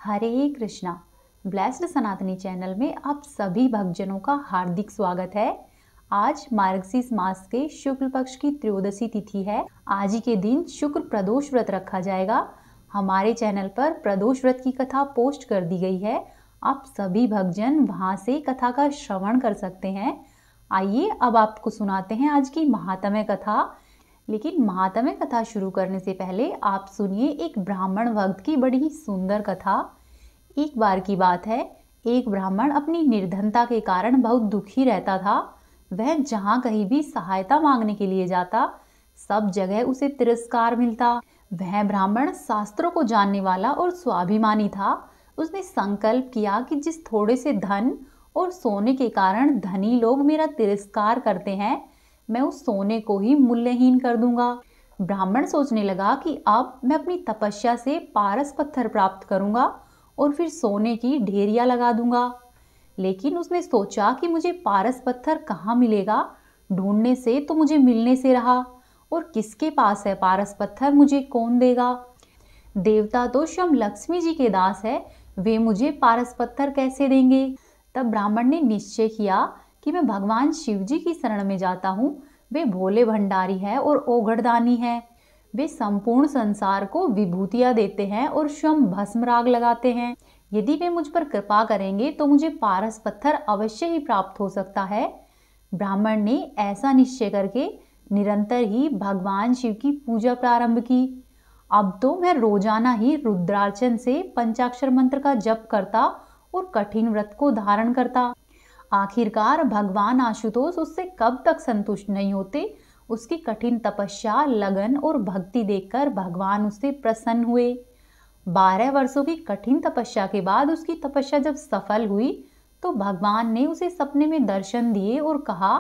हरे Krishna. Blessed सनातनी channel में आप सभी भक्तजनों का हार्दिक स्वागत है। आज मार्गशीर्ष मास के शुक्ल पक्ष की त्रयोदशी तिथि है। आज ही के दिन शुक्र प्रदोष व्रत रखा जाएगा। हमारे चैनल पर प्रदोष व्रत की कथा पोस्ट कर दी गई है। आप सभी भक्तजन वहां से कथा का श्रवण कर सकते हैं। आइए अब आपको सुनाते हैं आज की महात्म्य कथा। लेकिन महात्म्य कथा शुरू करने से पहले आप सुनिए एक ब्राह्मण भक्त की बड़ी ही सुंदर कथा। एक बार की बात है, एक ब्राह्मण अपनी निर्धनता के कारण बहुत दुखी रहता था। वह जहाँ कहीं भी सहायता मांगने के लिए जाता, सब जगह उसे तिरस्कार मिलता। वह ब्राह्मण शास्त्रों को जानने वाला और स्वाभिमानी था। उसने संकल्प किया कि जिस थोड़े से धन और सोने के कारण धनी लोग मेरा तिरस्कार करते हैं, मैं उस सोने को ही मूल्यहीन कर दूंगा। ब्राह्मण सोचने लगा कि अब मैं अपनी तपस्या से पारस पत्थर प्राप्त करूंगा और फिर सोने की ढेरियां लगा दूंगा। लेकिन उसने सोचा कि मुझे पारस पत्थर कहाँ मिलेगा, ढूंढने से तो मुझे मिलने से रहा, और किसके पास है पारस पत्थर, मुझे कौन देगा। देवता तो स्वयं लक्ष्मी जी के दास है, वे मुझे पारस पत्थर कैसे देंगे। तब ब्राह्मण ने निश्चय किया कि मैं भगवान शिव जी की शरण में जाता हूँ। वे भोले भंडारी है और ओघड़दानी है। वे संपूर्ण संसार को विभूतियाँ देते हैं और स्वयं भस्म राग लगाते हैं। यदि वे मुझ पर कृपा करेंगे तो मुझे पारस पत्थर अवश्य ही प्राप्त हो सकता है। ब्राह्मण ने ऐसा निश्चय करके निरंतर ही भगवान शिव की पूजा प्रारंभ की। अब तो मैं रोजाना ही रुद्रार्चन से पंचाक्षर मंत्र का जप करता और कठिन व्रत को धारण करता। आखिरकार भगवान आशुतोष उससे कब तक संतुष्ट नहीं होते। उसकी कठिन तपस्या, लगन और भक्ति देखकर भगवान उससे प्रसन्न हुए। 12 वर्षों की कठिन तपस्या के बाद उसकी तपस्या जब सफल हुई तो भगवान ने उसे सपने में दर्शन दिए और कहा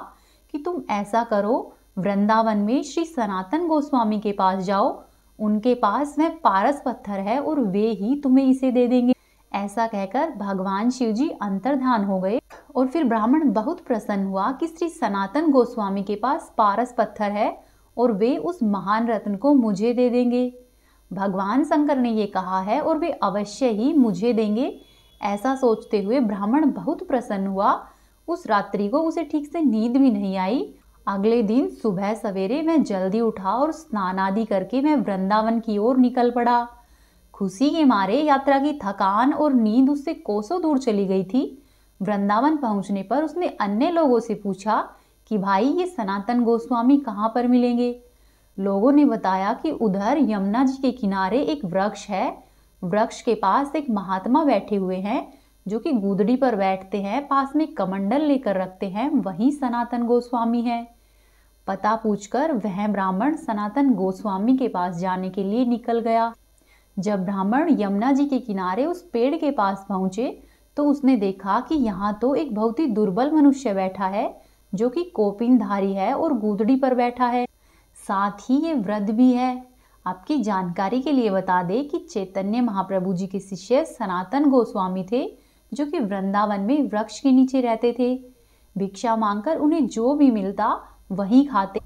कि तुम ऐसा करो, वृंदावन में श्री सनातन गोस्वामी के पास जाओ, उनके पास वह पारस पत्थर है और वे ही तुम्हें इसे दे देंगे। ऐसा कहकर भगवान शिव जी अंतर्धान हो गए और फिर ब्राह्मण बहुत प्रसन्न हुआ कि श्री सनातन गोस्वामी के पास पारस पत्थर है और वे उस महान रत्न को मुझे दे देंगे। भगवान शंकर ने ये कहा है और वे अवश्य ही मुझे देंगे। ऐसा सोचते हुए ब्राह्मण बहुत प्रसन्न हुआ। उस रात्रि को उसे ठीक से नींद भी नहीं आई। अगले दिन सुबह सवेरे मैं जल्दी उठा और स्नान आदि करके मैं वृंदावन की ओर निकल पड़ा। खुशी के मारे यात्रा की थकान और नींद उससे कोसों दूर चली गई थी। वृंदावन पहुंचने पर उसने अन्य लोगों से पूछा कि भाई ये सनातन गोस्वामी कहाँ पर मिलेंगे। लोगों ने बताया कि उधर यमुना जी के किनारे एक वृक्ष है। वृक्ष के पास एक महात्मा बैठे हुए हैं जो कि गूदड़ी पर बैठते हैं, पास में कमंडल लेकर रखते हैं, वही सनातन गोस्वामी है। पता पूछकर वह ब्राह्मण सनातन गोस्वामी के पास जाने के लिए निकल गया। जब ब्राह्मण यमुना जी के किनारे उस पेड़ के पास पहुंचे तो उसने देखा कि यहाँ तो एक बहुत ही दुर्बल मनुष्य बैठा है जो कि कोपिनधारी है और गूदड़ी पर बैठा है, साथ ही ये वृद्ध भी है। आपकी जानकारी के लिए बता दे कि चैतन्य महाप्रभु जी के शिष्य सनातन गोस्वामी थे जो कि वृंदावन में वृक्ष के नीचे रहते थे। भिक्षा मांगकर उन्हें जो भी मिलता वही खाते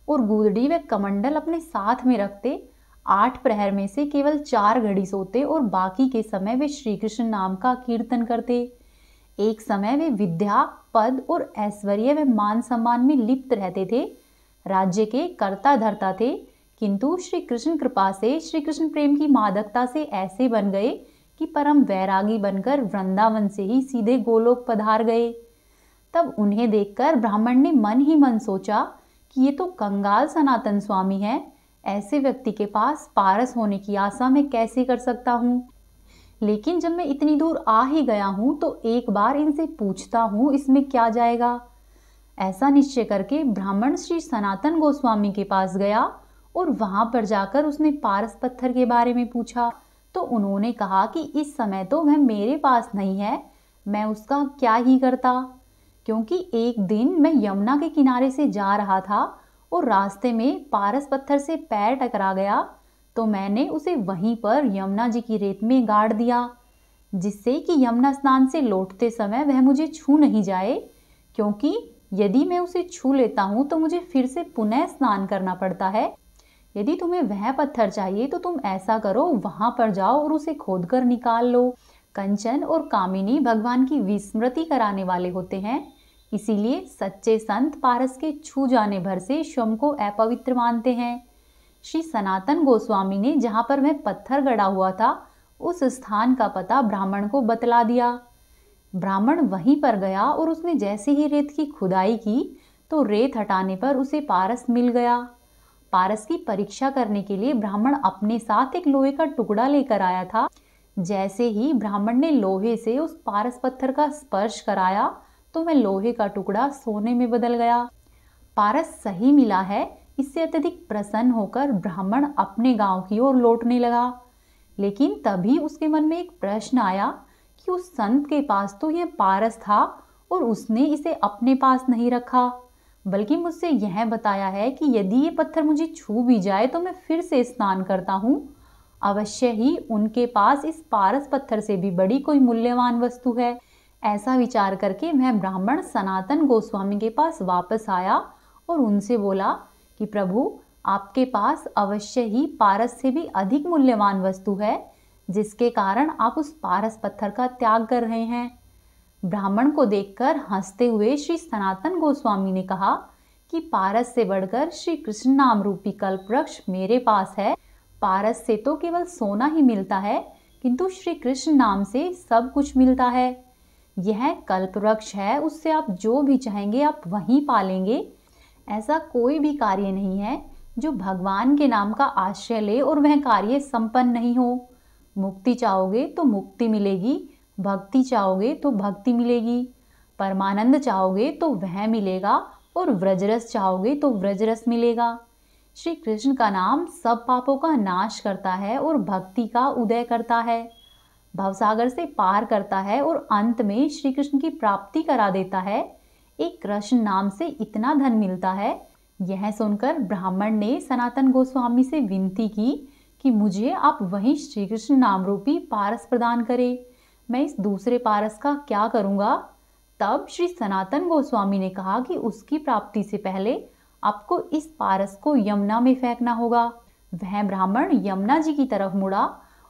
और गूदड़ी व कमंडल अपने साथ में रखते। 8 प्रहर में से केवल 4 घड़ी सोते और बाकी के समय वे श्री कृष्ण नाम का कीर्तन करते। एक समय वे विद्या, पद और ऐश्वर्य व मान सम्मान में लिप्त रहते थे। राज्य के कर्ता धर्ता थे, किंतु श्री कृष्ण कृपा से, श्री कृष्ण प्रेम की मादकता से ऐसे बन गए कि परम वैरागी बनकर वृंदावन से ही सीधे गोलोक पधार गए। तब उन्हें देखकर ब्राह्मण ने मन ही मन सोचा कि ये तो कंगाल सनातन स्वामी है। ऐसे व्यक्ति के पास पारस होने की आशा मैं कैसे कर सकता हूँ। लेकिन जब मैं इतनी दूर आ ही गया हूँ तो एक बार इनसे पूछता हूँ, इसमें क्या जाएगा। ऐसा निश्चय करके ब्राह्मण श्री सनातन गोस्वामी के पास गया और वहां पर जाकर उसने पारस पत्थर के बारे में पूछा तो उन्होंने कहा कि इस समय तो वह मेरे पास नहीं है, मैं उसका क्या ही करता। क्योंकि एक दिन मैं यमुना के किनारे से जा रहा था और रास्ते में पारस पत्थर से पैर टकरा गया तो मैंने उसे वहीं पर यमुना जी की रेत में गाड़ दिया, जिससे कि यमुना स्नान से लौटते समय वह मुझे छू नहीं जाए। क्योंकि यदि मैं उसे छू लेता हूँ तो मुझे फिर से पुनः स्नान करना पड़ता है। यदि तुम्हें वह पत्थर चाहिए तो तुम ऐसा करो, वहां पर जाओ और उसे खोदकर निकाल लो। कंचन और कामिनी भगवान की विस्मृति कराने वाले होते हैं, इसीलिए सच्चे संत पारस के छू जाने भर से स्वयं को अपवित्र मानते हैं। श्री सनातन गोस्वामी ने जहाँ पर वह पत्थर गड़ा हुआ था उस स्थान का पता ब्राह्मण को बतला दिया। ब्राह्मण वहीं पर गया और उसने जैसे ही रेत की खुदाई की तो रेत हटाने पर उसे पारस मिल गया। पारस की परीक्षा करने के लिए ब्राह्मण अपने साथ एक लोहे का टुकड़ा लेकर आया था। जैसे ही ब्राह्मण ने लोहे से उस पारस पत्थर का स्पर्श कराया तो वह लोहे का टुकड़ा सोने में बदल गया। पारस सही मिला है, इससे अत्यधिक प्रसन्न होकर ब्राह्मण अपने गांव की ओर लौटने लगा। लेकिन तभी उसके मन में एक प्रश्न आया कि उस संत के पास तो यह पारस था और उसने इसे अपने पास नहीं रखा, बल्कि मुझसे यह बताया है कि यदि ये पत्थर मुझे छू भी जाए तो मैं फिर से स्नान करता हूँ। अवश्य ही उनके पास इस पारस पत्थर से भी बड़ी कोई मूल्यवान वस्तु है। ऐसा विचार करके वह ब्राह्मण सनातन गोस्वामी के पास वापस आया और उनसे बोला कि प्रभु, आपके पास अवश्य ही पारस से भी अधिक मूल्यवान वस्तु है, जिसके कारण आप उस पारस पत्थर का त्याग कर रहे हैं। ब्राह्मण को देखकर हंसते हुए श्री सनातन गोस्वामी ने कहा कि पारस से बढ़कर श्री कृष्ण नाम रूपी कल्प वृक्ष मेरे पास है। पारस से तो केवल सोना ही मिलता है, किंतु श्री कृष्ण नाम से सब कुछ मिलता है। यह कल्प वृक्ष है, उससे आप जो भी चाहेंगे आप वहीं पालेंगे। ऐसा कोई भी कार्य नहीं है जो भगवान के नाम का आश्रय ले और वह कार्य संपन्न नहीं हो। मुक्ति चाहोगे तो मुक्ति मिलेगी, भक्ति चाहोगे तो भक्ति मिलेगी, परमानंद चाहोगे तो वह मिलेगा और व्रजरस चाहोगे तो व्रजरस मिलेगा। श्री कृष्ण का नाम सब पापों का नाश करता है और भक्ति का उदय करता है, भवसागर से पार करता है और अंत में श्री कृष्ण की प्राप्ति करा देता है। एक कृष्ण नाम से इतना धन मिलता है। यह सुनकर ब्राह्मण ने सनातन गोस्वामी से विनती की कि मुझे आप वही श्री कृष्ण नाम रूपी पारस प्रदान करें, मैं इस दूसरे पारस का क्या करूँगा। तब श्री सनातन गोस्वामी ने कहा कि उसकी प्राप्ति से पहले आपको इस पारस को यमुना में फेंकना होगा। वह ब्राह्मण यमुना जी की तरफ मुड़ा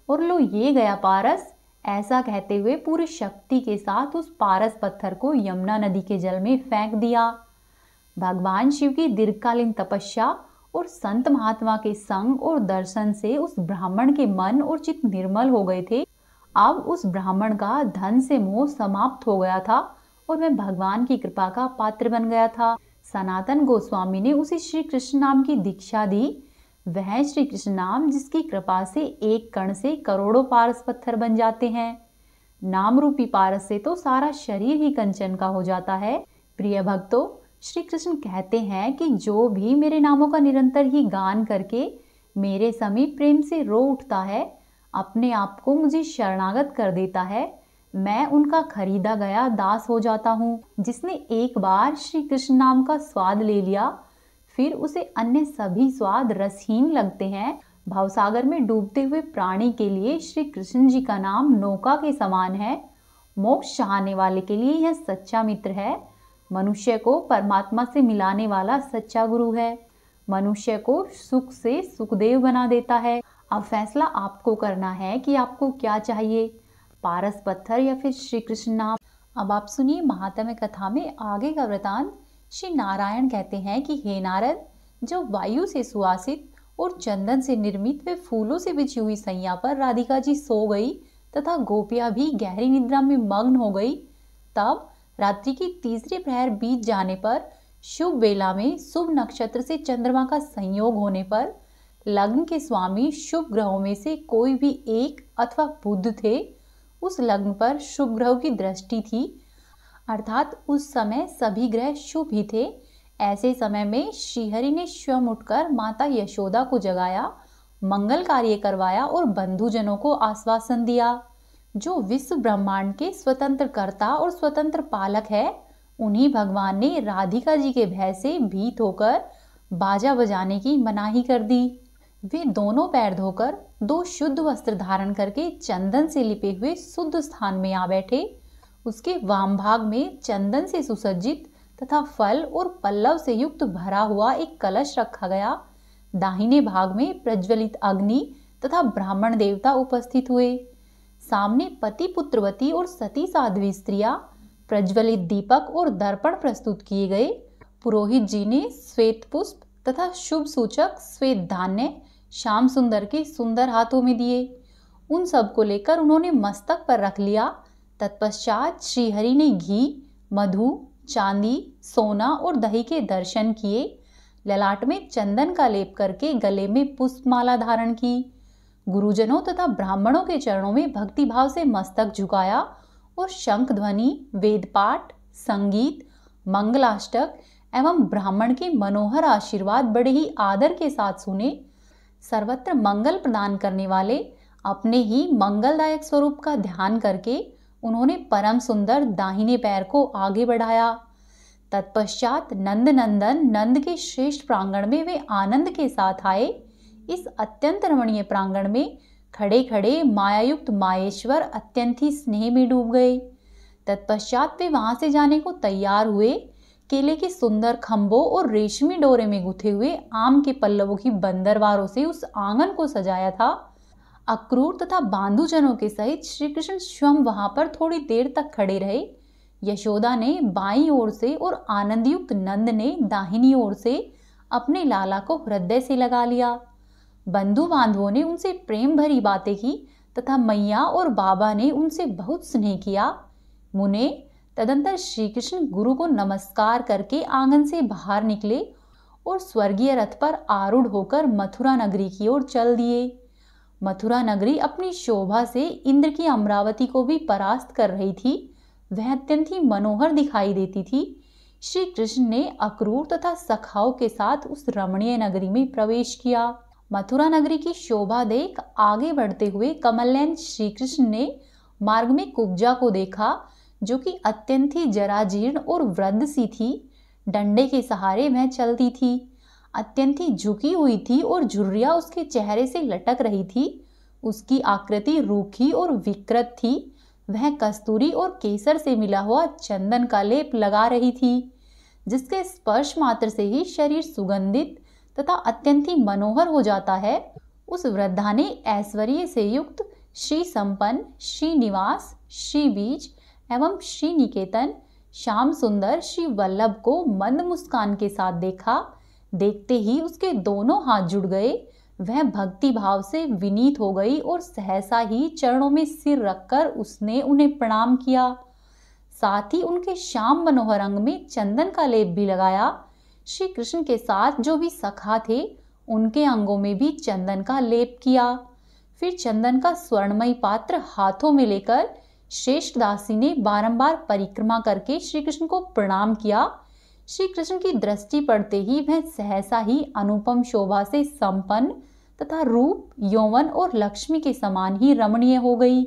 और लो ये गया पारस, ऐसा कहते हुए पूरी शक्ति के साथ उस पारस पत्थर को यमुना नदी के जल में फेंक दिया। भगवान शिव की दीर्घकालीन तपस्या और संत महात्मा के संग और दर्शन से उस ब्राह्मण के मन और चित्त निर्मल हो गए थे। अब उस ब्राह्मण का धन से मोह समाप्त हो गया था और वह भगवान की कृपा का पात्र बन गया था। सनातन गोस्वामी ने उसे श्री कृष्ण नाम की दीक्षा दी। वह श्री कृष्ण नाम जिसकी कृपा से एक कण से करोड़ों पारस पत्थर बन जाते हैं। नाम रूपी पारस से तो सारा शरीर ही कंचन का हो जाता है। प्रिय भक्तों, श्री कृष्ण कहते हैं कि जो भी मेरे नामों का निरंतर ही गान करके मेरे समीप प्रेम से रो उठता है, अपने आप को मुझे शरणागत कर देता है, मैं उनका खरीदा गया दास हो जाता हूँ। जिसने एक बार श्री कृष्ण नाम का स्वाद ले लिया, फिर उसे अन्य सभी स्वाद रसहीन लगते हैं। भवसागर में डूबते हुए प्राणी के लिए श्री कृष्ण जी का नाम नौका के समान है। मोक्ष चाहने वाले के लिए यह सच्चा मित्र है। मनुष्य को परमात्मा से मिलाने वाला सच्चा गुरु है। मनुष्य को सुख से सुखदेव बना देता है। अब फैसला आपको करना है कि आपको क्या चाहिए, पारस पत्थर या फिर श्री कृष्ण नाम। अब आप सुनिए महात्म्य कथा में आगे का वृतांत। श्री नारायण कहते हैं कि हे नारद, जो वायु से सुवासित और चंदन से निर्मित वे फूलों से बिछी हुई सैया पर राधिका जी सो गई तथा गोपियां भी गहरी निद्रा में मग्न हो गई, तब रात्रि की तीसरे प्रहर बीत जाने पर शुभ बेला में शुभ नक्षत्र से चंद्रमा का संयोग होने पर लग्न के स्वामी शुभ ग्रहों में से कोई भी एक अथवा बुध थे, उस लग्न पर शुभ ग्रहों की दृष्टि थी, अर्थात उस समय सभी ग्रह शुभ ही थे। ऐसे समय में श्रीहरि ने स्वयं उठकर माता यशोदा को जगाया, मंगल कार्य करवाया और बंधुजनों को आश्वासन दिया। जो विश्व ब्रह्मांड के स्वतंत्र कर्ता और स्वतंत्र पालक है, उन्हीं भगवान ने राधिका जी के भय से भीत होकर बाजा बजाने की मनाही कर दी। वे दोनों पैर धोकर दो शुद्ध वस्त्र धारण करके चंदन से लिपे हुए शुद्ध स्थान में आ बैठे। उसके वाम भाग में चंदन से सुसज्जित तथा फल और पल्लव से युक्त भरा हुआ एक कलश रखा गया। दाहिने भाग में प्रज्वलित अग्नि तथा ब्राह्मण देवता उपस्थित हुए। सामने पति पुत्रवती और सती साध्वी स्त्रियां प्रज्वलित दीपक और दर्पण प्रस्तुत किए गए। पुरोहित जी ने श्वेत पुष्प तथा शुभ सूचक श्वेत धान्य श्याम सुंदर के सुंदर हाथों में दिए। उन सब को लेकर उन्होंने मस्तक पर रख लिया। तत्पश्चात श्रीहरि ने घी, मधु, चांदी, सोना और दही के दर्शन किए। ललाट में चंदन का लेप करके गले में पुष्पमाला धारण की। गुरुजनों तथा ब्राह्मणों के चरणों में भक्ति भाव से मस्तक झुकाया और शंख ध्वनि, वेद पाठ, संगीत, मंगलाष्टक एवं ब्राह्मण के मनोहर आशीर्वाद बड़े ही आदर के साथ सुने। सर्वत्र मंगल प्रदान करने वाले अपने ही मंगलदायक स्वरूप का ध्यान करके उन्होंने परम सुंदर दाहिने पैर को आगे बढ़ाया। तत्पश्चात नंद नंदन नंद के श्रेष्ठ प्रांगण में वे आनंद के साथ आए। इस अत्यंत रमणीय प्रांगण में खड़े खड़े मायायुक्त माहेश्वर अत्यंत ही स्नेह में डूब गए। तत्पश्चात वे वहां से जाने को तैयार हुए। केले के सुंदर खंभों और रेशमी डोरे में गुथे हुए आम के पल्लवों की बंदरवारों से उस आंगन को सजाया था। अक्रूर तथा बांधुजनों के सहित श्री कृष्ण स्वयं वहां पर थोड़ी देर तक खड़े रहे। यशोदा ने बाईं ओर से और आनंदयुक्त नंद ने दाहिनी ओर से अपने लाला को हृदय से लगा लिया। बंधु बांधवों ने उनसे प्रेम भरी बातें की तथा मैया और बाबा ने उनसे बहुत स्नेह किया। मुने तदंतर श्री कृष्ण गुरु को नमस्कार करके आंगन से बाहर निकले और स्वर्गीय रथ पर आरूढ़ होकर मथुरा नगरी की ओर चल दिए। मथुरा नगरी अपनी शोभा से इंद्र की अमरावती को भी परास्त कर रही थी। वह अत्यंत ही मनोहर दिखाई देती थी। श्री कृष्ण ने अक्रूर तथा सखाओं के साथ उस रमणीय नगरी में प्रवेश किया। मथुरा नगरी की शोभा देख आगे बढ़ते हुए कमलनयन श्री कृष्ण ने मार्ग में कुब्जा को देखा, जो कि अत्यंत ही जराजीर्ण और वृद्ध सी थी। डंडे के सहारे वह चलती थी। अत्यंत ही झुकी हुई थी और झुर्रियां उसके चेहरे से लटक रही थी। उसकी आकृति रूखी और विकृत थी। वह कस्तूरी और केसर से मिला हुआ चंदन का लेप लगा रही थी, जिसके स्पर्श मात्र से ही शरीर सुगंधित तथा अत्यंत ही मनोहर हो जाता है। उस वृद्धा ने ऐश्वर्य से युक्त श्री संपन्न, श्री निवास, श्री बीज एवं श्री निकेतन, श्याम सुंदर श्री वल्लभ को मंद मुस्कान के साथ देखा। देखते ही उसके दोनों हाथ जुड़ गए। वह भक्ति भाव से विनीत हो गई और सहसा ही चरणों में सिर रखकर उसने उन्हें प्रणाम किया। साथ ही उनके श्याम मनोहर अंग में चंदन का लेप भी लगाया। श्री कृष्ण के साथ जो भी सखा थे, उनके अंगों में भी चंदन का लेप किया। फिर चंदन का स्वर्णमयी पात्र हाथों में लेकर श्रेष्ठ दासी ने बारंबार परिक्रमा करके श्री कृष्ण को प्रणाम किया। श्री कृष्ण की दृष्टि पड़ते ही वह सहसा ही अनुपम शोभा से संपन्न तथा रूप, यौवन और लक्ष्मी के समान ही रमणीय हो गई।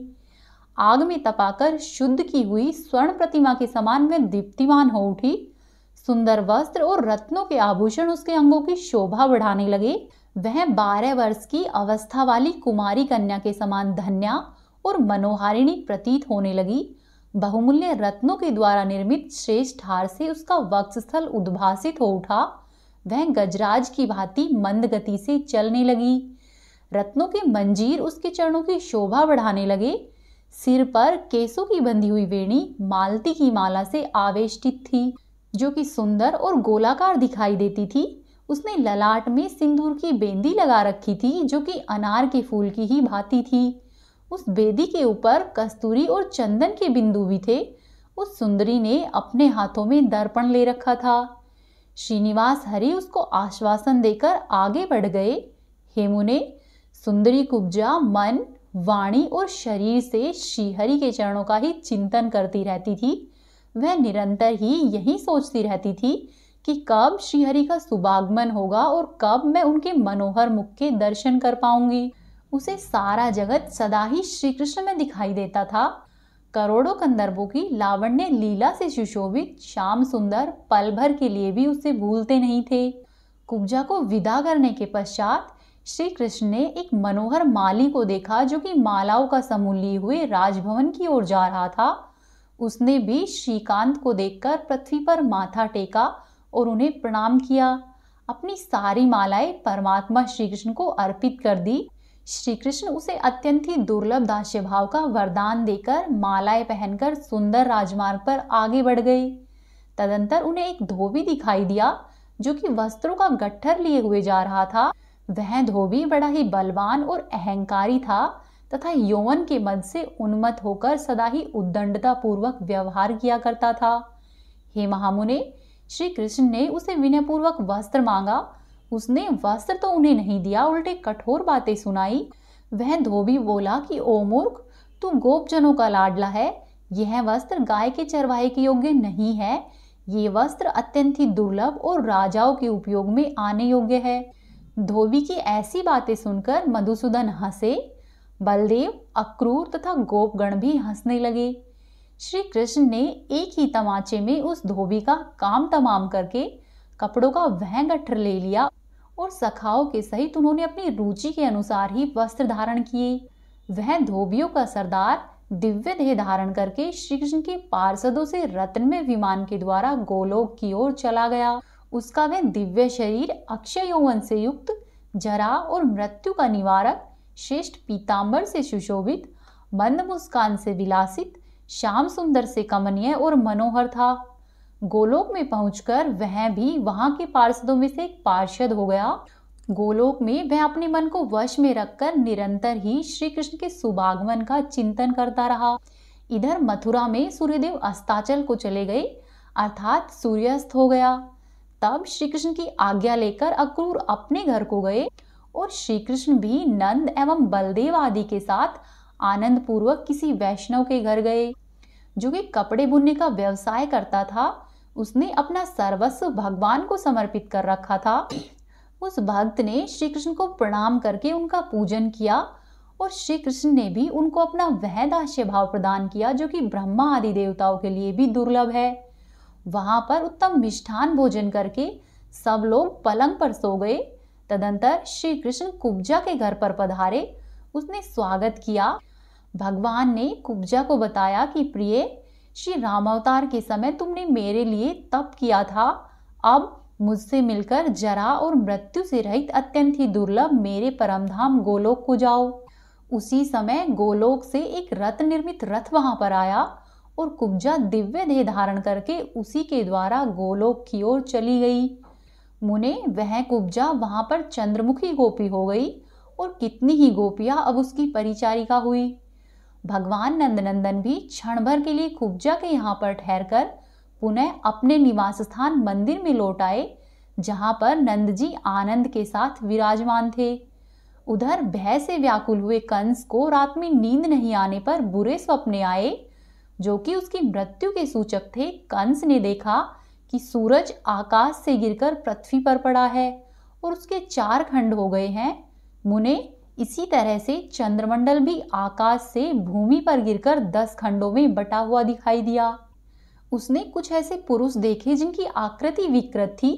आग में तपाकर शुद्ध की हुई स्वर्ण प्रतिमा के समान वह दीप्तिमान हो उठी। सुंदर वस्त्र और रत्नों के आभूषण उसके अंगों की शोभा बढ़ाने लगे। वह 12 वर्ष की अवस्था वाली कुमारी कन्या के समान धन्या और मनोहारिणी प्रतीत होने लगी। बहुमूल्य रत्नों के द्वारा निर्मित श्रेष्ठ हार से उसका वक्षस्थल उद्भासित हो उठा। वह गजराज की भांति मंद गति से चलने लगी। रत्नों के मंजीर उसके चरणों की शोभा बढ़ाने लगे। सिर पर केसों की बंधी हुई वेणी मालती की माला से आवेष्टित थी, जो कि सुंदर और गोलाकार दिखाई देती थी। उसने ललाट में सिंदूर की बेंदी लगा रखी थी, जो कि अनार के फूल की ही भांति थी। उस बेदी के ऊपर कस्तूरी और चंदन के बिंदु भी थे। उस सुंदरी ने अपने हाथों में दर्पण ले रखा था। श्रीनिवास हरि उसको आश्वासन देकर आगे बढ़ गए। हे मुने, सुंदरी कुब्जा मन, वाणी और शरीर से श्रीहरि के चरणों का ही चिंतन करती रहती थी। वह निरंतर ही यही सोचती रहती थी कि कब श्रीहरि का शुभागमन होगा और कब मैं उनके मनोहर मुख के दर्शन कर पाऊंगी। उसे सारा जगत सदा ही श्री कृष्ण में दिखाई देता था। करोड़ों कंदर्पों की लावण्य लीला से सुशोभित श्याम सुंदर पल भर के लिए भी उसे भूलते नहीं थे। कुब्जा को विदा करने के पश्चात श्री कृष्ण ने एक मनोहर माली को देखा, जो कि मालाओं का समूह लिए हुए राजभवन की ओर जा रहा था। उसने भी श्रीकांत को देखकर पृथ्वी पर माथा टेका और उन्हें प्रणाम किया। अपनी सारी मालाएं परमात्मा श्री कृष्ण को अर्पित कर दी। श्री कृष्ण उसे अत्यंत ही दुर्लभ दास्य भाव का वरदान देकर मालाएं पहनकर सुंदर राजमार्ग पर आगे बढ़ गए। तदंतर उन्हें एक धोबी दिखाई दिया जो कि वस्त्रों का गट्ठर लिए हुए जा रहा था। वह धोबी बड़ा ही बलवान और अहंकारी था तथा यौवन के मद से उन्मत्त होकर सदा ही उद्दंडता पूर्वक व्यवहार किया करता था। हे महामुने, श्री कृष्ण ने उसे विनयपूर्वक वस्त्र मांगा। उसने वस्त्र तो उन्हें नहीं दिया, उल्टे कठोर बातें सुनाई। वह धोबी बोला कि ओ मूर्ख, तू गोपजनों का लाडला है। यह वस्त्र गाय के चरवाहे के योग्य नहीं है। ये वस्त्र अत्यंत ही दुर्लभ और राजाओं के उपयोग में आने योग्य है। धोबी की ऐसी बातें सुनकर मधुसूदन हंसे। बलदेव, अक्रूर तथा गोपगण भी हंसने लगे। श्री कृष्ण ने एक ही तमाचे में उस धोबी का काम तमाम करके कपड़ों का वह गट्ठर ले लिया और सखाओं के सहित उन्होंने अपनी रुचि के अनुसार ही वस्त्र धारण किए। वह धोबियों का सरदार दिव्य देह धारण करके श्री कृष्ण के पार्षदों से रत्नमय विमान के द्वारा गोलोक की ओर चला गया। उसका वह दिव्य शरीर अक्षय यौवन से युक्त, जरा और मृत्यु का निवारक, श्रेष्ठ पीतांबर से सुशोभित, मंद मुस्कान से विलासित, श्याम सुंदर से कमनीय और मनोहर था। गोलोक में पहुंचकर वह भी वहां के पार्षदों में से एक पार्षद हो गया। गोलोक में वह अपने मन को वश में रखकर निरंतर ही श्री कृष्ण के शुभागमन का चिंतन करता रहा। इधर मथुरा में सूर्यदेव अस्ताचल को चले गए, अर्थात सूर्यास्त हो गया। तब श्री कृष्ण की आज्ञा लेकर अक्रूर अपने घर को गए और श्री कृष्ण भी नंद एवं बलदेव आदि के साथ आनंद पूर्वक किसी वैष्णव के घर गए जो कि कपड़े बुनने का व्यवसाय करता था। उसने अपना सर्वस्व भगवान को समर्पित कर रखा था। उस भक्त ने श्री कृष्ण को प्रणाम करके उनका पूजन किया और श्री कृष्ण ने भी उनको अपना वह दास्य भाव प्रदान किया जो कि ब्रह्मा आदि देवताओं के लिए भी दुर्लभ है। वहां पर उत्तम मिष्ठान भोजन करके सब लोग पलंग पर सो गए। तदंतर श्री कृष्ण कुब्जा के घर पर पधारे। उसने स्वागत किया। भगवान ने कुब्जा को बताया कि प्रिय, श्री रामावतार के समय तुमने मेरे लिए तप किया था। अब मुझसे मिलकर जरा और मृत्यु से रहित अत्यंत ही दुर्लभ मेरे परमधाम गोलोक को जाओ। उसी समय गोलोक से एक रत्न निर्मित रथ वहां पर आया और कुब्जा दिव्य देह धारण करके उसी के द्वारा गोलोक की ओर चली गई। मुने, वह कुब्जा वहां पर चंद्रमुखी गोपी हो गई और कितनी ही गोपियां अब उसकी परिचारिका हुई। भगवान नंदनंदन भी क्षण भर के लिए कुब्जा के यहाँ पर ठहरकर पुनः अपने निवास स्थान मंदिर में लौट आए, जहां पर नंद जी आनंद के साथ विराजमान थे। उधर भय से व्याकुल हुए कंस को रात में नींद नहीं आने पर बुरे स्वप्न आए जो कि उसकी मृत्यु के सूचक थे। कंस ने देखा कि सूरज आकाश से गिरकर पृथ्वी पर पड़ा है और उसके 4 खंड हो गए हैं। मुने, इसी तरह से चंद्रमंडल भी आकाश से भूमि पर गिरकर 10 खंडों में बटा हुआ दिखाई दिया। उसने कुछ ऐसे पुरुष देखे जिनकी आकृति विकृत थी।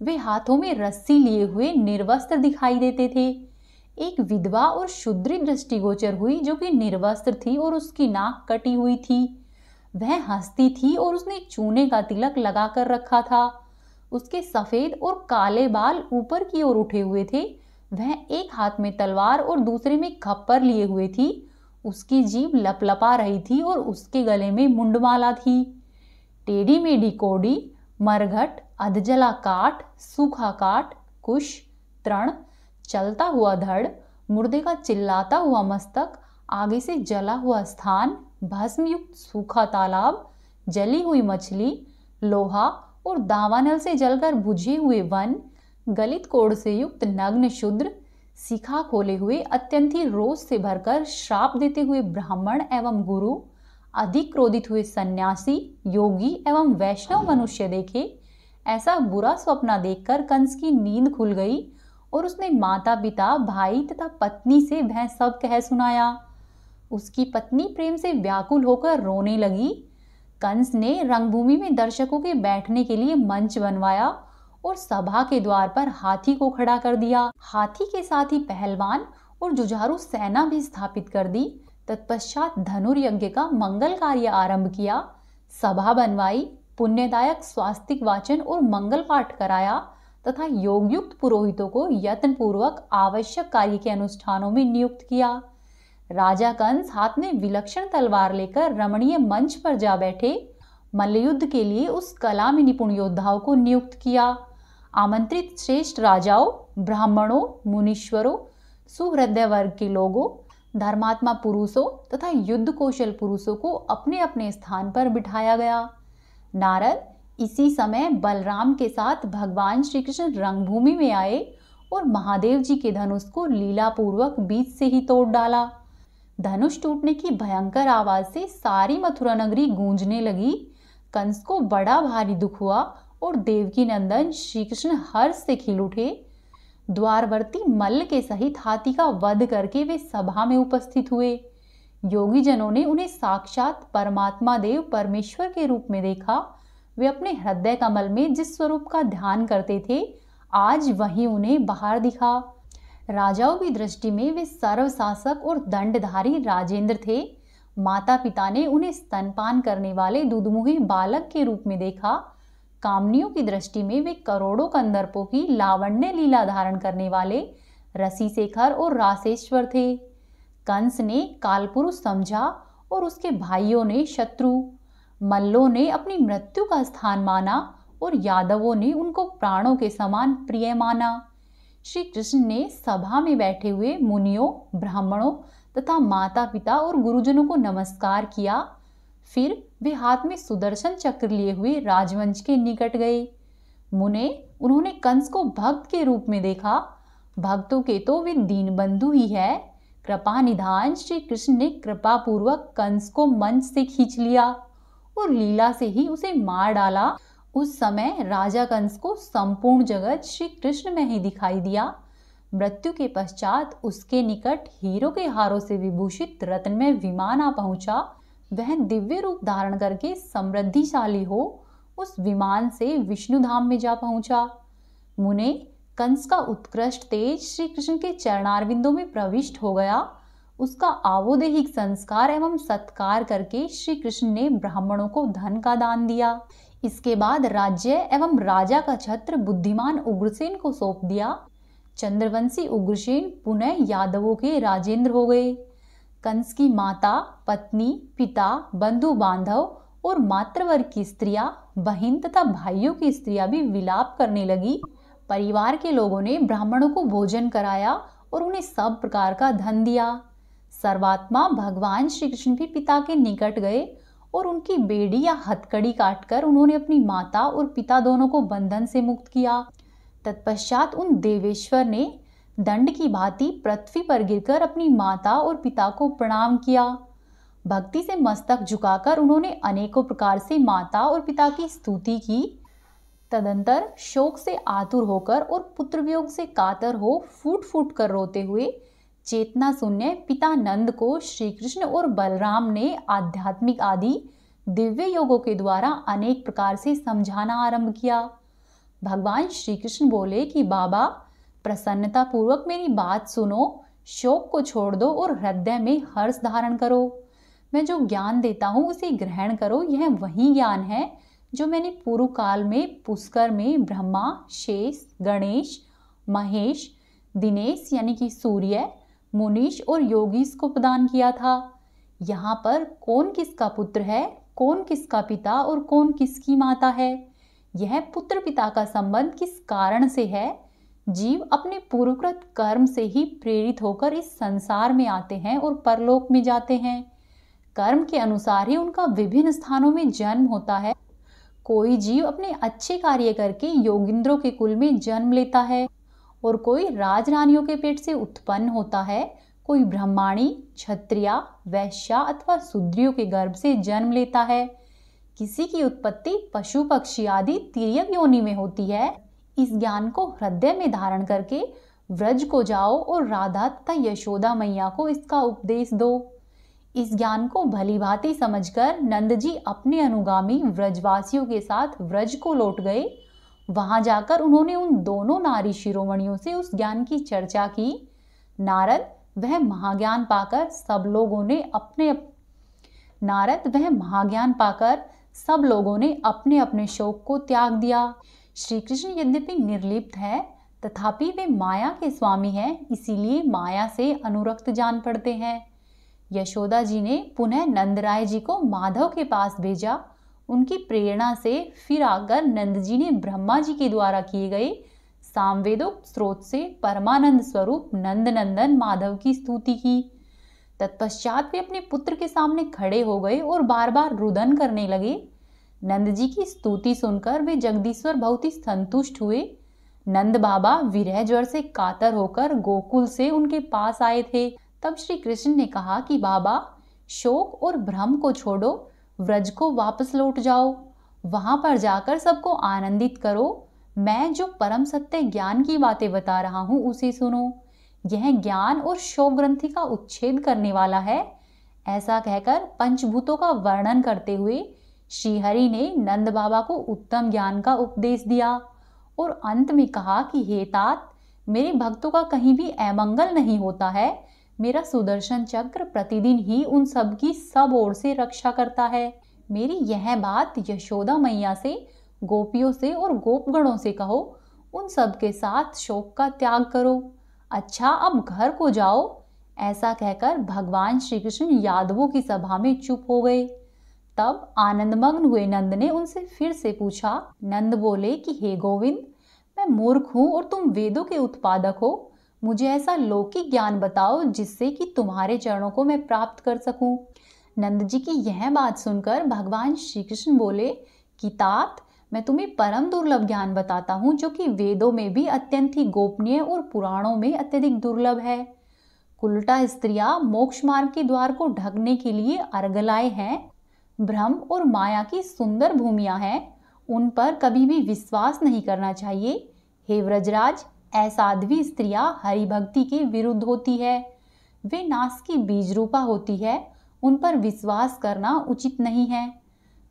वे हाथों में रस्सी लिए हुए निर्वस्त्र दिखाई देते थे। एक विधवा और शूद्री दृष्टिगोचर हुई जो कि निर्वस्त्र थी और उसकी नाक कटी हुई थी। वह हंसती थी और उसने चूने का तिलक लगा कर रखा था। उसके सफेद और काले बाल ऊपर की ओर उठे हुए थे। वह एक हाथ में तलवार और दूसरे में खप्पर लिए हुए थी। उसकी जीभ लपलपा रही थी और उसके गले में मुंडमाला थी। टेढ़ी मेढ़ी कोड़ी, मरघट, अधजला काठ, सूखा काठ, कुश, तृण, चलता हुआ धड़, मुर्दे का चिल्लाता हुआ मस्तक, आगे से जला हुआ स्थान, भस्मयुक्त सूखा तालाब, जली हुई मछली, लोहा और दावानल से जलकर बुझे हुए वन, गलित कोड़ से युक्त नग्न शूद्र, शिखा खोले हुए अत्यंत ही रोष से भरकर श्राप देते हुए ब्राह्मण एवं गुरु, अधिक क्रोधित हुए सन्यासी, योगी एवं वैष्णव मनुष्य देखे। ऐसा बुरा स्वप्न देखकर कंस की नींद खुल गई और उसने माता पिता, भाई तथा पत्नी से वह सब कह सुनाया। उसकी पत्नी प्रेम से व्याकुल होकर रोने लगी। कंस ने रंगभूमि में दर्शकों के बैठने के लिए मंच बनवाया और सभा के द्वार पर हाथी को खड़ा कर दिया। हाथी के साथ ही पहलवान और जुझारू सेना भी स्थापित कर दी। तत्पश्चात धनुर्यज्ञ का मंगल कार्य आरंभ किया। सभा बनवाई, पुण्यदायक स्वास्तिक वाचन और मंगल पाठ कराया तथा योगयुक्त पुरोहितों को यत्नपूर्वक आवश्यक कार्य के अनुष्ठानों में नियुक्त किया। राजा कंस हाथ में विलक्षण तलवार लेकर रमणीय मंच पर जा बैठे। मल्लयुद्ध के लिए उस कला में निपुण योद्धाओं को नियुक्त किया। आमंत्रित श्रेष्ठ राजाओं, ब्राह्मणों, मुनीश्वरों, सुहृदय वर्ग के लोगों, धर्मात्मा पुरुषों तथा युद्ध कौशल पुरुषों को अपने अपने स्थान पर बिठाया गया। नारद इसी समय बलराम के साथ भगवान श्री कृष्ण रंगभूमि में आए और महादेव जी के धनुष को लीलापूर्वक बीच से ही तोड़ डाला। धनुष टूटने की भयंकर आवाज से सारी मथुरा नगरी गूंजने लगी। कंस को बड़ा भारी दुख हुआ और देवकी नंदन श्री कृष्ण हर्ष से खिल उठे। द्वारवर्ती मल्ल के सहित हाथी का वध करके वे सभा में उपस्थित हुए। योगी जनों ने उन्हें साक्षात परमात्मा देव परमेश्वर के रूप में देखा। वे अपने हृदय कमल में जिस स्वरूप का ध्यान करते थे, आज वही उन्हें बाहर दिखा। राजाओं की दृष्टि में वे सर्वशासक और दंडधारी राजेंद्र थे। माता पिता ने उन्हें स्तनपान करने वाले दूधमुहे बालक के रूप में देखा। कामनियों की दृष्टि में वे करोड़ों कंदर्पों की लावण्य लीला धारण करने वाले रसिशेखर और रासेश्वर थे। कंस ने कालपुरुष समझा और उसके भाइयों ने शत्रु। मल्लों ने अपनी मृत्यु का स्थान माना और यादवों ने उनको प्राणों के समान प्रिय माना। श्री कृष्ण ने सभा में बैठे हुए मुनियों, ब्राह्मणों तथा माता पिता और गुरुजनों को नमस्कार किया। फिर वे हाथ में सुदर्शन चक्र लिए हुए राजवंश के निकट गए। मुने उन्होंने कंस को भक्त के रूप में देखा। भक्तों के तो वे दीनबंधु ही है। कृपा निधान श्री कृष्ण ने कृपा पूर्वक कंस को मंच से खींच लिया और लीला से ही उसे मार डाला। उस समय राजा कंस को संपूर्ण जगत श्री कृष्ण में ही दिखाई दिया। मृत्यु के पश्चात उसके निकट हीरो के हारों से विभूषित रत्नमय विमान आ पहुंचा। वह दिव्य रूप धारण करके समृद्धिशाली हो उस विमान से विष्णु धाम में जा पहुंचा। मुने कंस का उत्कृष्ट तेज श्री कृष्ण के चरणारविंदों में प्रविष्ट हो गया। उसका आवोदेहिक संस्कार एवं सत्कार करके श्री कृष्ण ने ब्राह्मणों को धन का दान दिया। इसके बाद राज्य एवं राजा का छत्र बुद्धिमान उग्रसेन को सौंप दिया। चंद्रवंशी उग्रसेन पुनः यादवों के राजेंद्र हो गए। कंस की माता, पत्नी, पिता, बंधु बांधव और मातृवर्ग की स्त्रियां, बहन तथा भाइयों की स्त्रियां भी विलाप करने लगी। परिवार के लोगों ने ब्राह्मणों को भोजन कराया और उन्हें सब प्रकार का धन दिया। सर्वात्मा भगवान श्री कृष्ण भी पिता के निकट गए और उनकी बेड़ी या हथकड़ी काटकर उन्होंने अपनी माता और पिता दोनों को बंधन से मुक्त किया। तत्पश्चात उन देवेश्वर ने दंड की भांति पृथ्वी पर गिरकर अपनी माता और पिता को प्रणाम किया। भक्ति से मस्तक झुकाकर उन्होंने अनेकों प्रकार से माता और पिता की स्तुति की। तदंतर शोक से आतुर होकर और पुत्र वियोग से कातर हो फूट फूट कर रोते हुए चेतना शून्य पिता नंद को श्री कृष्ण और बलराम ने आध्यात्मिक आदि दिव्य योगों के द्वारा अनेक प्रकार से समझाना आरंभ किया। भगवान श्री कृष्ण बोले कि बाबा, प्रसन्नता पूर्वक मेरी बात सुनो, शोक को छोड़ दो और हृदय में हर्ष धारण करो। मैं जो ज्ञान देता हूँ उसे ग्रहण करो। यह वही ज्ञान है जो मैंने पूर्व काल में पुष्कर में ब्रह्मा, शेष, गणेश, महेश, दिनेश यानी कि सूर्य, मुनीश और योगीश को प्रदान किया था। यहाँ पर कौन किसका पुत्र है, कौन किसका पिता और कौन किसकी माता है, यह पुत्र पिता का संबंध किस कारण से है। जीव अपने पूर्वकृत कर्म से ही प्रेरित होकर इस संसार में आते हैं और परलोक में जाते हैं। कर्म के अनुसार ही उनका विभिन्न स्थानों में जन्म होता है। कोई जीव अपने अच्छे कार्य करके योगिंद्रों के कुल में जन्म लेता है और कोई राजरानियों के पेट से उत्पन्न होता है। कोई ब्राह्मणी, क्षत्रिया, वैश्या अथवा शूद्रियों के गर्भ से जन्म लेता है। किसी की उत्पत्ति पशु पक्षी आदि तिर्यक योनि में होती है। इस ज्ञान को हृदय में धारण करके व्रज को जाओ और राधा तथा यशोदा मैया को इसका उपदेश दो। इस ज्ञान को भली भांति समझकर नंद जी अपने अनुगामी व्रजवासियों के साथ व्रज को लौट गए। वहां जाकर उन्होंने उन दोनों नारी शिरोमणियों से उस ज्ञान की चर्चा की। नारद वह महाज्ञान पाकर सब लोगों ने अपने अपने शोक को त्याग दिया। श्री कृष्ण यद्यपि निर्लिप्त है, तथापि वे माया के स्वामी हैं, इसीलिए माया से अनुरक्त जान पड़ते हैं। यशोदा जी ने पुनः नंदराय जी को माधव के पास भेजा। उनकी प्रेरणा से फिर आकर नंद जी ने ब्रह्मा जी के द्वारा किए गए सामवेदोक्त स्रोत से परमानंद स्वरूप नंद नंदन माधव की स्तुति की। तत्पश्चात वे अपने पुत्र के सामने खड़े हो गए और बार बार रुदन करने लगे। नंद जी की स्तुति सुनकर वे जगदीश्वर बहुत ही संतुष्ट हुए। नंद बाबा विरह ज्वर से कातर होकर गोकुल से उनके पास आए थे। तब श्री कृष्ण ने कहा कि बाबा, शोक और भ्रम को छोड़ो, व्रज को वापस लौट जाओ, वहां पर जाकर सबको आनंदित करो। मैं जो परम सत्य ज्ञान की बातें बता रहा हूं उसे सुनो। यह ज्ञान और शोक ग्रंथि का उच्छेद करने वाला है। ऐसा कहकर पंचभूतों का वर्णन करते हुए श्रीहरि ने नंद बाबा को उत्तम ज्ञान का उपदेश दिया और अंत में कहा कि हे तात, मेरे भक्तों का कहीं भी अमंगल नहीं होता है। मेरा सुदर्शन चक्र प्रतिदिन ही उन सब की सब ओर से रक्षा करता है। मेरी यह बात यशोदा मैया से, गोपियों से और गोपगणों से कहो। उन सब के साथ शोक का त्याग करो। अच्छा, अब घर को जाओ। ऐसा कहकर भगवान श्री कृष्ण यादवों की सभा में चुप हो गए। तब आनंदमग्न हुए नंद ने उनसे फिर से पूछा। नंद बोले कि हे गोविंद, मैं मूर्ख हूं और तुम वेदों के उत्पादक हो। मुझे ऐसा लौकिक ज्ञान बताओ जिससे कि तुम्हारे चरणों को मैं प्राप्त कर सकूं। नंद जी की यह बात सुनकर भगवान श्री कृष्ण बोले कि तात, मैं तुम्हें परम दुर्लभ ज्ञान बताता हूँ, जो कि वेदों में भी अत्यंत ही गोपनीय और पुराणों में अत्यधिक दुर्लभ है। कुलटा स्त्रियां मोक्ष मार्ग के द्वार को ढकने के लिए अर्गलाएं हैं। भ्रम और माया की सुंदर भूमियां हैं, उन पर कभी भी विश्वास नहीं करना चाहिए। हे व्रजराज, असाध्वी स्त्रियां हरि भक्ति के विरुद्ध होती है। वे नाश की बीज रूपा होती है, उन पर विश्वास करना उचित नहीं है।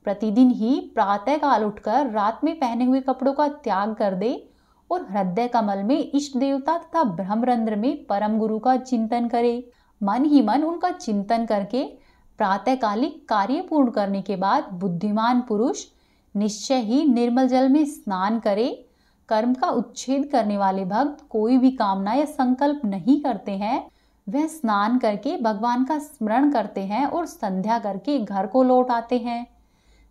प्रतिदिन ही प्रातः काल उठकर रात में पहने हुए कपड़ों का त्याग कर दे और हृदय कमल में इष्ट देवता तथा ब्रह्मरंध्र में परम गुरु का चिंतन करे। मन ही मन उनका चिंतन करके प्रातःकालिक कार्य पूर्ण करने के बाद बुद्धिमान पुरुष निश्चय ही निर्मल जल में स्नान करे। कर्म का उच्छेद करने वाले भक्त कोई भी कामना या संकल्प नहीं करते हैं। वह स्नान करके भगवान का स्मरण करते हैं और संध्या करके घर को लौट आते हैं।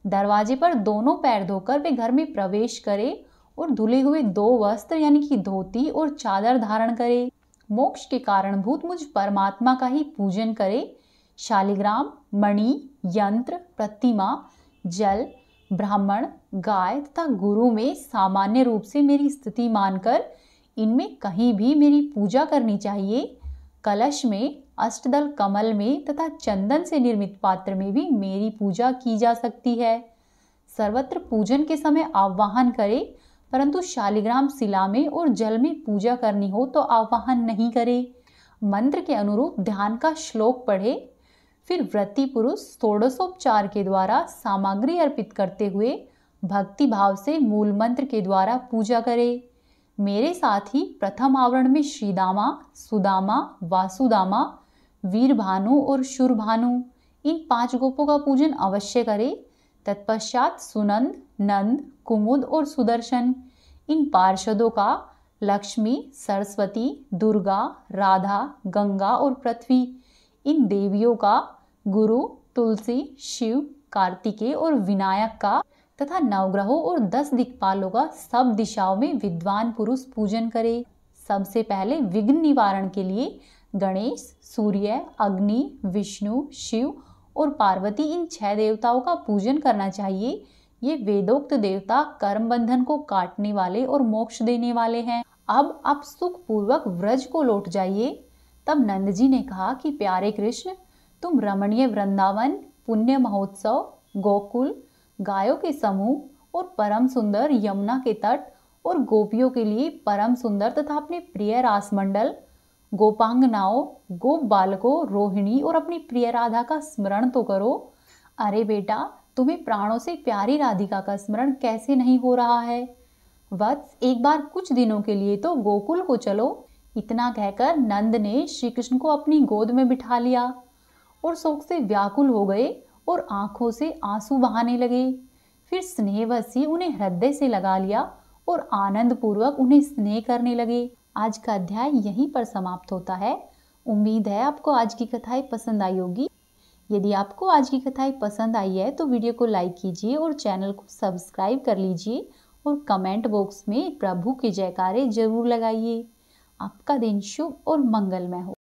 दरवाजे पर दोनों पैर धोकर वे घर में प्रवेश करे और धुले हुए 2 वस्त्र यानी कि धोती और चादर धारण करे। मोक्ष के कारणभूत मुझ परमात्मा का ही पूजन करे। शालिग्राम, मणि, यंत्र, प्रतिमा, जल, ब्राह्मण, गाय तथा गुरु में सामान्य रूप से मेरी स्थिति मानकर इनमें कहीं भी मेरी पूजा करनी चाहिए। कलश में, अष्टदल कमल में तथा चंदन से निर्मित पात्र में भी मेरी पूजा की जा सकती है। सर्वत्र पूजन के समय आवाहन करे, परंतु शालिग्राम शिला में और जल में पूजा करनी हो तो आवाहन नहीं करे। मंत्र के अनुरूप ध्यान का श्लोक पढ़े। फिर व्रती पुरुष षोडशोपचार के द्वारा सामग्री अर्पित करते हुए भक्ति भाव से मूल मंत्र के द्वारा पूजा करे। मेरे साथ ही प्रथम आवरण में श्रीदामा, सुदामा, वासुदामा, वीरभानु और शूरभानु, इन 5 गोपों का पूजन अवश्य करे। तत्पश्चात सुनंद, नंद, कुमुद और सुदर्शन, इन पार्षदों का लक्ष्मी, सरस्वती, दुर्गा, राधा, गंगा और पृथ्वी, इन देवियों का गुरु, तुलसी, शिव, कार्तिकेय और विनायक का तथा नवग्रहों और 10 दिक्पालों का सब दिशाओं में विद्वान पुरुष पूजन करे। सबसे पहले विघ्न निवारण के लिए गणेश, सूर्य, अग्नि, विष्णु, शिव और पार्वती, इन 6 देवताओं का पूजन करना चाहिए। ये वेदोक्त देवता कर्म बंधन को काटने वाले और मोक्ष देने वाले हैं। अब आप सुख पूर्वक व्रज को लौट जाइए। तब नंद जी ने कहा कि प्यारे कृष्ण, तुम रमणीय वृंदावन, पुण्य महोत्सव, गोकुल, गायों के समूह और परम सुंदर यमुना के तट और गोपियों के लिए परम सुंदर तथा अपने प्रिय रासमंडल, गोपांगनाओं, गोप बालकों, रोहिणी और अपनी प्रिय राधा का स्मरण तो करो। अरे बेटा, तुम्हें प्राणों से प्यारी राधिका का स्मरण कैसे नहीं हो रहा है? वत्स, एक बार कुछ दिनों के लिए तो गोकुल को चलो। इतना कहकर नंद ने श्री कृष्ण को अपनी गोद में बिठा लिया और शोक से व्याकुल हो गए और आंखों से आंसू बहाने लगे। फिर स्नेहवश ही उन्हें हृदय से लगा लिया और आनंद पूर्वक उन्हें स्नेह करने लगे। आज का अध्याय यहीं पर समाप्त होता है। उम्मीद है आपको आज की कथाएं पसंद आई होगी। यदि आपको आज की कथाएं पसंद आई है तो वीडियो को लाइक कीजिए और चैनल को सब्सक्राइब कर लीजिए और कमेंट बॉक्स में प्रभु के जयकारे जरूर लगाइए। आपका दिन शुभ और मंगलमय हो।